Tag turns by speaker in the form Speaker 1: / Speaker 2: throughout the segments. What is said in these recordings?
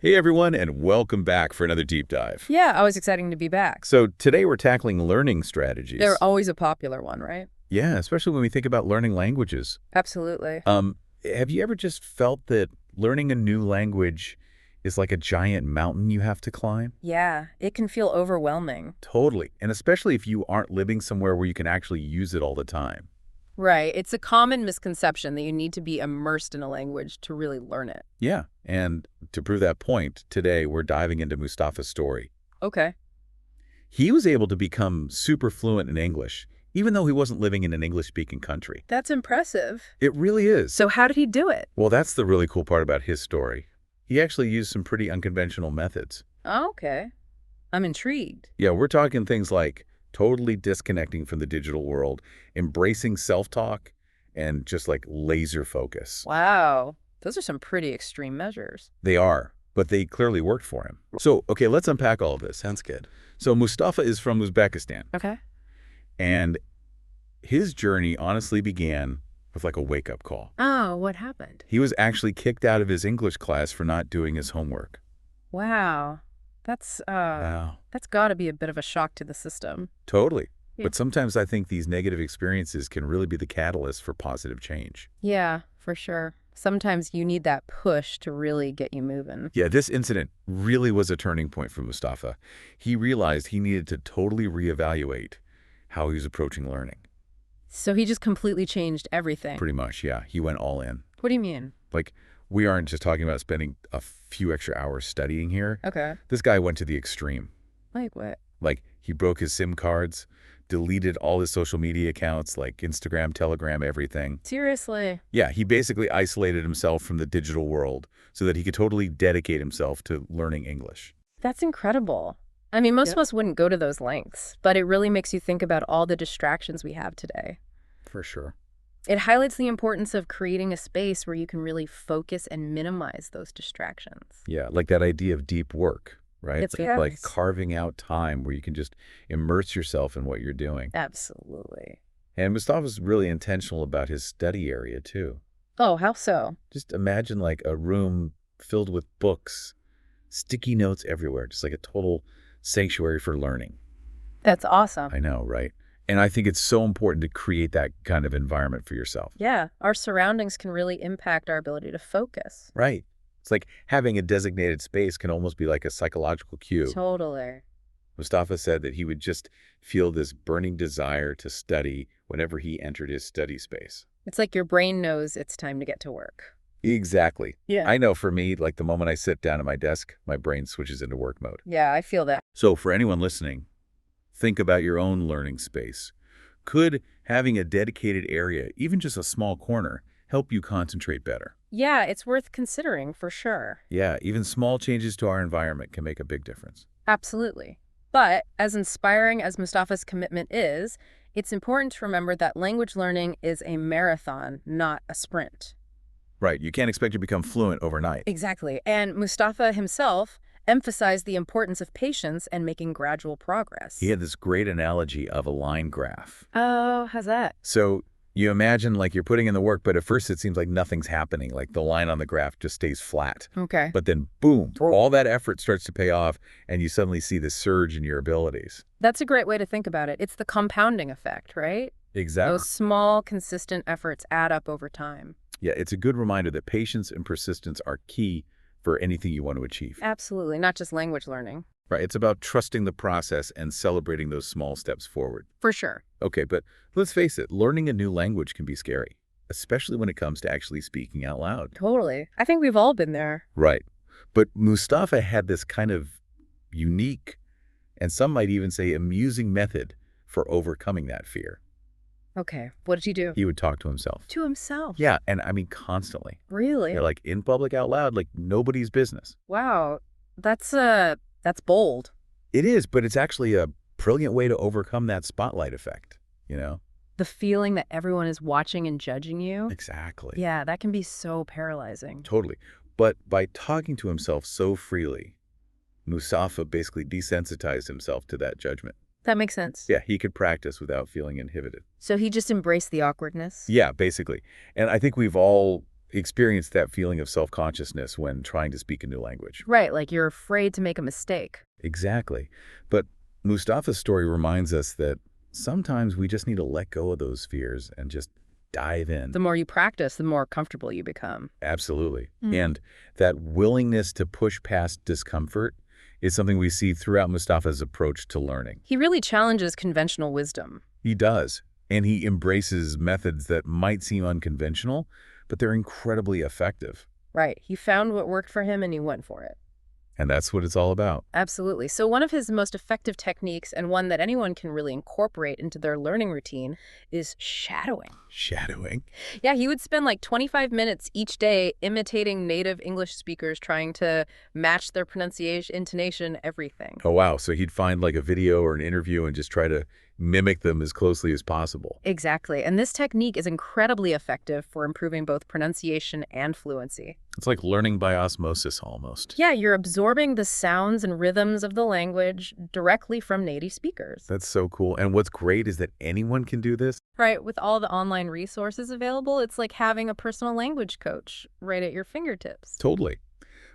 Speaker 1: Hey everyone, and welcome back for another deep dive.
Speaker 2: Yeah, always exciting to be back.
Speaker 1: So today we're tackling learning strategies.
Speaker 2: They're always a popular one, right?
Speaker 1: Yeah, especially when we think about learning languages.
Speaker 2: Absolutely.
Speaker 1: Have you ever just felt that learning a new language is like a giant mountain you have to climb?
Speaker 2: Yeah, it can feel overwhelming.
Speaker 1: Totally, and especially if you aren't living somewhere where you can actually use it all the time.
Speaker 2: Right. It's a common misconception that you need to be immersed in a language to really learn it.
Speaker 1: Yeah, and to prove that point, today we're diving into Mustafa's story.
Speaker 2: Okay.
Speaker 1: He was able to become super fluent in English, even though he wasn't living in an English-speaking country.
Speaker 2: That's impressive.
Speaker 1: It really is.
Speaker 2: So how did he do it?
Speaker 1: Well, that's the really cool part about his story. He actually used some pretty unconventional methods.
Speaker 2: Oh, okay. I'm intrigued.
Speaker 1: Yeah, we're talking things like totally disconnecting from the digital world, embracing self-talk, and just like laser focus.
Speaker 2: Wow. Those are some pretty extreme measures.
Speaker 1: They are, but they clearly worked for him. So, okay, let's unpack all of this.
Speaker 3: Sounds good.
Speaker 1: So Mustafa is from Uzbekistan,
Speaker 2: Okay.
Speaker 1: and his journey honestly began with like a wake-up call.
Speaker 2: Oh, what happened?
Speaker 1: He was actually kicked out of his English class for not doing his homework.
Speaker 2: Wow. That's
Speaker 1: Wow.
Speaker 2: that's got to be a bit of a shock to the system.
Speaker 1: Totally.
Speaker 2: Yeah.
Speaker 1: But sometimes I think these negative experiences can really be the catalyst for positive change.
Speaker 2: Yeah, for sure. Sometimes you need that push to really get you moving.
Speaker 1: Yeah, this incident really was a turning point for Mustafa. He realized he needed to totally reevaluate how he was approaching learning.
Speaker 2: So he just completely changed everything.
Speaker 1: Pretty much, yeah. He went all in.
Speaker 2: What do you mean?
Speaker 1: Like, we aren't just talking about spending a few extra hours studying here.
Speaker 2: Okay.
Speaker 1: This guy went to the extreme.
Speaker 2: Like what?
Speaker 1: Like, he broke his SIM cards, deleted all his social media accounts, like Instagram, Telegram, everything.
Speaker 2: Seriously?
Speaker 1: Yeah, he basically isolated himself from the digital world so that he could totally dedicate himself to learning English.
Speaker 2: That's incredible. I mean, most
Speaker 3: Yeah.
Speaker 2: of us wouldn't go to those lengths, but it really makes you think about all the distractions we have today.
Speaker 1: For sure.
Speaker 2: It highlights the importance of creating a space where you can really focus and minimize those distractions.
Speaker 1: Yeah, like that idea of deep work, right?
Speaker 2: It's
Speaker 1: Like
Speaker 2: yes.
Speaker 1: carving out time where you can just immerse yourself in what you're doing.
Speaker 2: Absolutely.
Speaker 1: And Mustafa's really intentional about his study area, too.
Speaker 2: Oh, how so?
Speaker 1: Just imagine like a room filled with books, sticky notes everywhere, just like a total sanctuary for learning.
Speaker 2: That's awesome.
Speaker 1: I know, right? And I think it's so important to create that kind of environment for yourself.
Speaker 2: Yeah, our surroundings can really impact our ability to focus.
Speaker 1: Right. It's like having a designated space can almost be like a psychological cue.
Speaker 2: Totally.
Speaker 1: Mustafa said that he would just feel this burning desire to study whenever he entered his study space.
Speaker 2: It's like your brain knows it's time to get to work.
Speaker 1: Exactly.
Speaker 2: Yeah.
Speaker 1: I know for me, like the moment I sit down at my desk, my brain switches into work mode.
Speaker 2: Yeah, I feel that.
Speaker 1: So for anyone listening, think about your own learning space. Could having a dedicated area, even just a small corner, help you concentrate better?
Speaker 2: Yeah, it's worth considering for sure.
Speaker 1: Yeah, even small changes to our environment can make a big difference.
Speaker 2: Absolutely. But as inspiring as Mustafa's commitment is, it's important to remember that language learning is a marathon, not a sprint.
Speaker 1: Right, you can't expect to become fluent overnight.
Speaker 2: Exactly. And Mustafa himself emphasized the importance of patience and making gradual progress.
Speaker 1: He had this great analogy of a line graph.
Speaker 2: Oh, how's that?
Speaker 1: So you imagine like you're putting in the work, but at first it seems like nothing's happening. Like the line on the graph just stays flat.
Speaker 2: Okay.
Speaker 1: But then boom, all that effort starts to pay off and you suddenly see the surge in your abilities.
Speaker 2: That's a great way to think about it. It's the compounding effect, right?
Speaker 1: Exactly.
Speaker 2: Those small, consistent efforts add up over time.
Speaker 1: Yeah, it's a good reminder that patience and persistence are key for anything you want to achieve.
Speaker 2: Absolutely, not just language learning.
Speaker 1: Right, it's about trusting the process and celebrating those small steps forward.
Speaker 2: For sure.
Speaker 1: Okay, but let's face it, learning a new language can be scary, especially when it comes to actually speaking out loud.
Speaker 2: Totally. I think we've all been there.
Speaker 1: Right, but Mustafa had this kind of unique, and some might even say amusing method for overcoming that fear.
Speaker 2: Okay, what did he do?
Speaker 1: He would talk to himself.
Speaker 2: To himself?
Speaker 1: Yeah, and I mean constantly.
Speaker 2: Really?
Speaker 1: Yeah, like in public out loud, like nobody's business.
Speaker 2: Wow, that's bold.
Speaker 1: It is, but it's actually a brilliant way to overcome that spotlight effect, you know?
Speaker 2: The feeling that everyone is watching and judging you.
Speaker 1: Exactly.
Speaker 2: Yeah, that can be so paralyzing.
Speaker 1: Totally. But by talking to himself so freely, Mustafa basically desensitized himself to that judgment.
Speaker 2: That makes sense.
Speaker 1: Yeah, he could practice without feeling inhibited.
Speaker 2: So he just embraced the awkwardness?
Speaker 1: Yeah, basically. And I think we've all experience that feeling of self-consciousness when trying to speak a new language.
Speaker 2: Right, like you're afraid to make a mistake.
Speaker 1: Exactly. But Mustafa's story reminds us that sometimes we just need to let go of those fears and just dive in.
Speaker 2: The more you practice, the more comfortable you become.
Speaker 1: Absolutely. And that willingness to push past discomfort is something we see throughout Mustafa's approach to learning.
Speaker 2: He really challenges conventional wisdom.
Speaker 1: He does. And he embraces methods that might seem unconventional, but they're incredibly effective.
Speaker 2: Right. He found what worked for him and he went for it.
Speaker 1: And that's what it's all about.
Speaker 2: Absolutely. So one of his most effective techniques, and one that anyone can really incorporate into their learning routine, is shadowing.
Speaker 1: Shadowing?
Speaker 2: Yeah, he would spend like 25 minutes each day imitating native English speakers, trying to match their pronunciation, intonation, everything.
Speaker 1: Oh, wow. So he'd find like a video or an interview and just try to mimic them as closely as possible.
Speaker 2: Exactly. And this technique is incredibly effective for improving both pronunciation and fluency.
Speaker 1: It's like learning by osmosis almost.
Speaker 2: Yeah, you're absorbing the sounds and rhythms of the language directly from native speakers.
Speaker 1: That's so cool. And what's great is that anyone can do this.
Speaker 2: Right, with all the online resources available, it's like having a personal language coach right at your fingertips.
Speaker 1: Totally.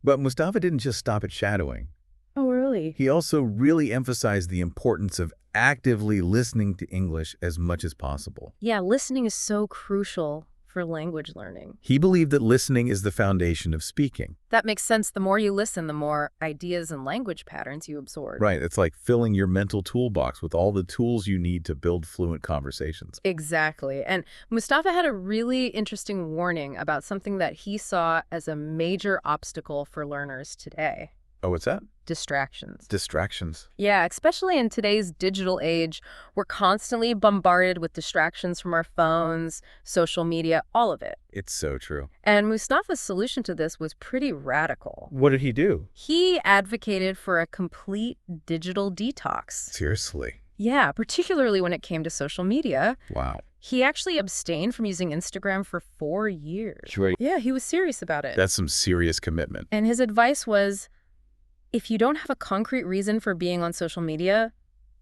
Speaker 1: But Mustafa didn't just stop at shadowing.
Speaker 2: Oh, really?
Speaker 1: He also really emphasized the importance of actively listening to English as much as possible.
Speaker 2: Yeah, listening is so crucial for language learning.
Speaker 1: He believed that listening is the foundation of speaking.
Speaker 2: That makes sense. The more you listen, the more ideas and language patterns you absorb.
Speaker 1: Right. It's like filling your mental toolbox with all the tools you need to build fluent conversations.
Speaker 2: Exactly. And Mustafa had a really interesting warning about something that he saw as a major obstacle for learners today.
Speaker 1: Oh, what's that?
Speaker 2: Distractions.
Speaker 1: Distractions.
Speaker 2: Yeah, especially in today's digital age, we're constantly bombarded with distractions from our phones, social media, all of it.
Speaker 1: It's so true.
Speaker 2: And Mustafa's solution to this was pretty radical.
Speaker 1: What did he do?
Speaker 2: He advocated for a complete digital detox.
Speaker 1: Seriously?
Speaker 2: Yeah, particularly when it came to social media.
Speaker 1: Wow.
Speaker 2: He actually abstained from using Instagram for 4 years.
Speaker 1: Sure.
Speaker 2: Yeah, he was serious about it.
Speaker 1: That's some serious commitment.
Speaker 2: And his advice was, if you don't have a concrete reason for being on social media,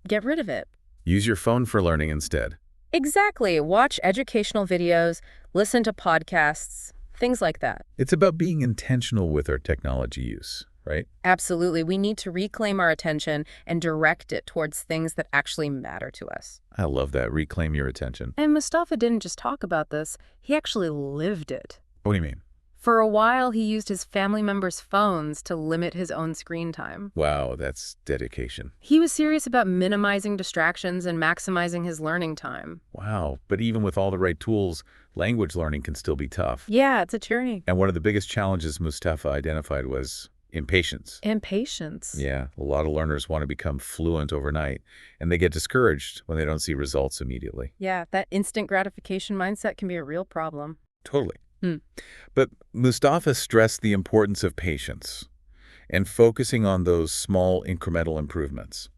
Speaker 2: get rid of it.
Speaker 1: Use your phone for learning instead.
Speaker 2: Exactly. Watch educational videos, listen to podcasts, things like that.
Speaker 1: It's about being intentional with our technology use, right?
Speaker 2: Absolutely. We need to reclaim our attention and direct it towards things that actually matter to us.
Speaker 1: I love that. Reclaim your attention.
Speaker 2: And Mustafa didn't just talk about this, he actually lived it.
Speaker 1: What do you mean?
Speaker 2: For a while, he used his family members' phones to limit his own screen time.
Speaker 1: Wow, that's dedication.
Speaker 2: He was serious about minimizing distractions and maximizing his learning time.
Speaker 1: Wow, but even with all the right tools, language learning can still be tough.
Speaker 2: Yeah, it's a journey.
Speaker 1: And one of the biggest challenges Mustafa identified was impatience.
Speaker 2: Impatience.
Speaker 1: Yeah, a lot of learners want to become fluent overnight, and they get discouraged when they don't see results immediately.
Speaker 2: Yeah, that instant gratification mindset can be a real problem.
Speaker 1: Totally. But Mustafa stressed the importance of patience and focusing on those small incremental improvements.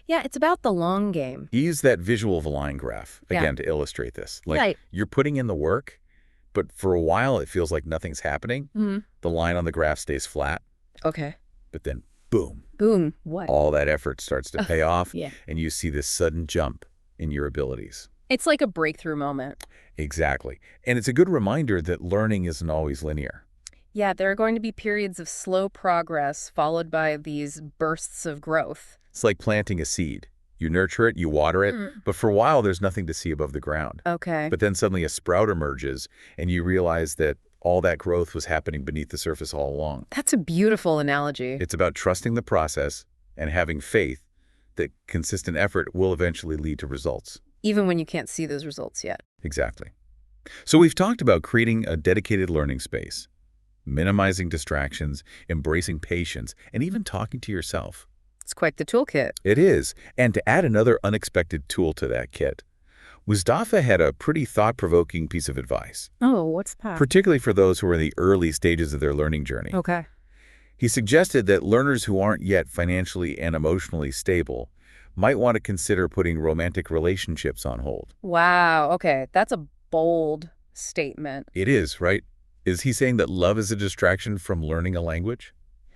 Speaker 2: Yeah, it's about the long game.
Speaker 1: He used that visual of a line graph,
Speaker 2: Yeah.
Speaker 1: again, to illustrate this. Like,
Speaker 2: Right.
Speaker 1: you're putting in the work, but for a while it feels like nothing's happening. The line on the graph stays flat,
Speaker 2: Okay.
Speaker 1: but then, boom,
Speaker 2: Boom. What?
Speaker 1: all that effort starts to pay off,
Speaker 2: Yeah.
Speaker 1: and you see this sudden jump in your abilities.
Speaker 2: It's like a breakthrough moment.
Speaker 1: Exactly. And it's a good reminder that learning isn't always linear.
Speaker 2: Yeah, there are going to be periods of slow progress followed by these bursts of growth.
Speaker 1: It's like planting a seed. You nurture it, you water it, but for a while there's nothing to see above the ground.
Speaker 2: Okay.
Speaker 1: But then suddenly a sprout emerges, and you realize that all that growth was happening beneath the surface all along.
Speaker 2: That's a beautiful analogy.
Speaker 1: It's about trusting the process and having faith that consistent effort will eventually lead to results.
Speaker 2: Even when you can't see those results yet.
Speaker 1: Exactly. So we've talked about creating a dedicated learning space, minimizing distractions, embracing patience, and even talking to yourself.
Speaker 2: It's quite the toolkit.
Speaker 1: It is. And to add another unexpected tool to that kit, Mustafa had a pretty thought-provoking piece of advice,
Speaker 2: Oh, what's that?
Speaker 1: particularly for those who are in the early stages of their learning journey.
Speaker 2: Okay.
Speaker 1: He suggested that learners who aren't yet financially and emotionally stable might want to consider putting romantic relationships on hold.
Speaker 2: Wow. Okay. That's a bold statement.
Speaker 1: It is, right? Is he saying that love is a distraction from learning a language?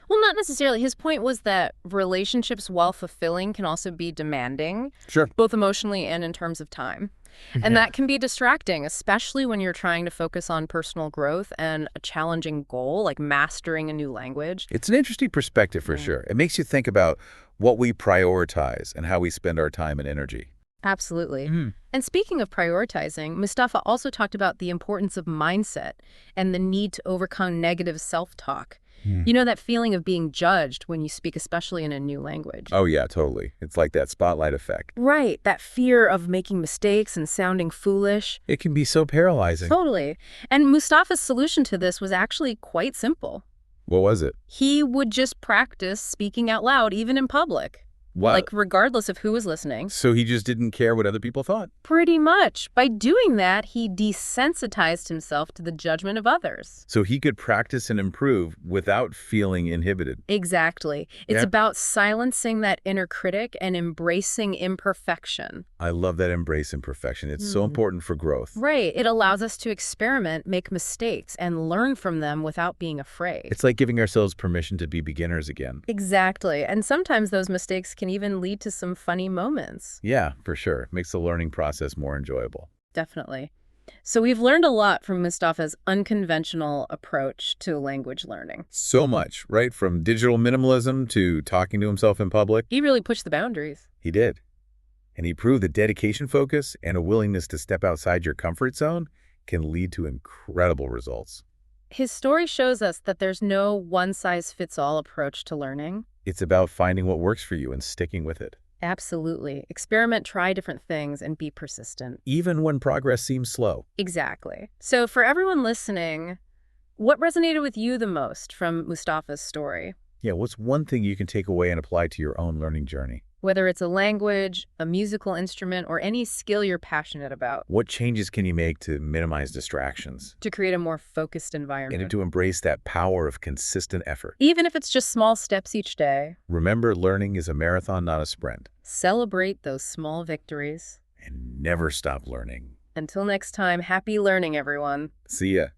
Speaker 2: Well, not necessarily. His point was that relationships, while fulfilling, can also be demanding,
Speaker 1: Sure.
Speaker 2: both emotionally and in terms of time. And
Speaker 1: Yeah.
Speaker 2: that can be distracting, especially when you're trying to focus on personal growth and a challenging goal like mastering a new language.
Speaker 1: It's an interesting perspective for
Speaker 2: Yeah.
Speaker 1: sure. It makes you think about what we prioritize and how we spend our time and energy.
Speaker 2: Absolutely.
Speaker 1: Mm.
Speaker 2: And speaking of prioritizing, Mustafa also talked about the importance of mindset and the need to overcome negative self-talk.
Speaker 1: Hmm.
Speaker 2: You know, that feeling of being judged when you speak, especially in a new language.
Speaker 1: Oh, yeah, totally. It's like that spotlight effect.
Speaker 2: Right, that fear of making mistakes and sounding foolish.
Speaker 1: It can be so paralyzing.
Speaker 2: Totally. And Mustafa's solution to this was actually quite simple.
Speaker 1: What was it?
Speaker 2: He would just practice speaking out loud, even in public.
Speaker 1: What?
Speaker 2: Like, regardless of who was listening.
Speaker 1: So he just didn't care what other people thought?
Speaker 2: Pretty much. By doing that, he desensitized himself to the judgment of others.
Speaker 1: So he could practice and improve without feeling inhibited.
Speaker 2: Exactly. It's
Speaker 1: Yeah.
Speaker 2: about silencing that inner critic and embracing imperfection.
Speaker 1: I love that embrace imperfection. It's so important for growth.
Speaker 2: Right. It allows us to experiment, make mistakes, and learn from them without being afraid.
Speaker 1: It's like giving ourselves permission to be beginners again.
Speaker 2: Exactly. And sometimes those mistakes can even lead to some funny moments.
Speaker 1: Yeah, for sure. Makes the learning process more enjoyable.
Speaker 2: Definitely. So we've learned a lot from Mustafa's unconventional approach to language learning.
Speaker 1: So much, right? From digital minimalism to talking to himself in public.
Speaker 2: He really pushed the boundaries.
Speaker 1: He did. And he proved that dedication, focus, and a willingness to step outside your comfort zone can lead to incredible results.
Speaker 2: His story shows us that there's no one-size-fits-all approach to learning.
Speaker 1: It's about finding what works for you and sticking with it,
Speaker 2: Absolutely. Experiment, try different things, and be persistent.
Speaker 1: even when progress seems slow.
Speaker 2: Exactly. So for everyone listening, what resonated with you the most from Mustafa's story?
Speaker 1: Yeah, what's one thing you can take away and apply to your own learning journey?
Speaker 2: Whether it's a language, a musical instrument, or any skill you're passionate about,
Speaker 1: What changes can you make to minimize distractions
Speaker 2: to create a more focused environment.
Speaker 1: and to embrace that power of consistent effort?
Speaker 2: Even if it's just small steps each day,
Speaker 1: Remember, learning is a marathon, not a sprint.
Speaker 2: celebrate those small victories.
Speaker 1: And never stop learning.
Speaker 2: Until next time, happy learning, everyone.
Speaker 1: See ya.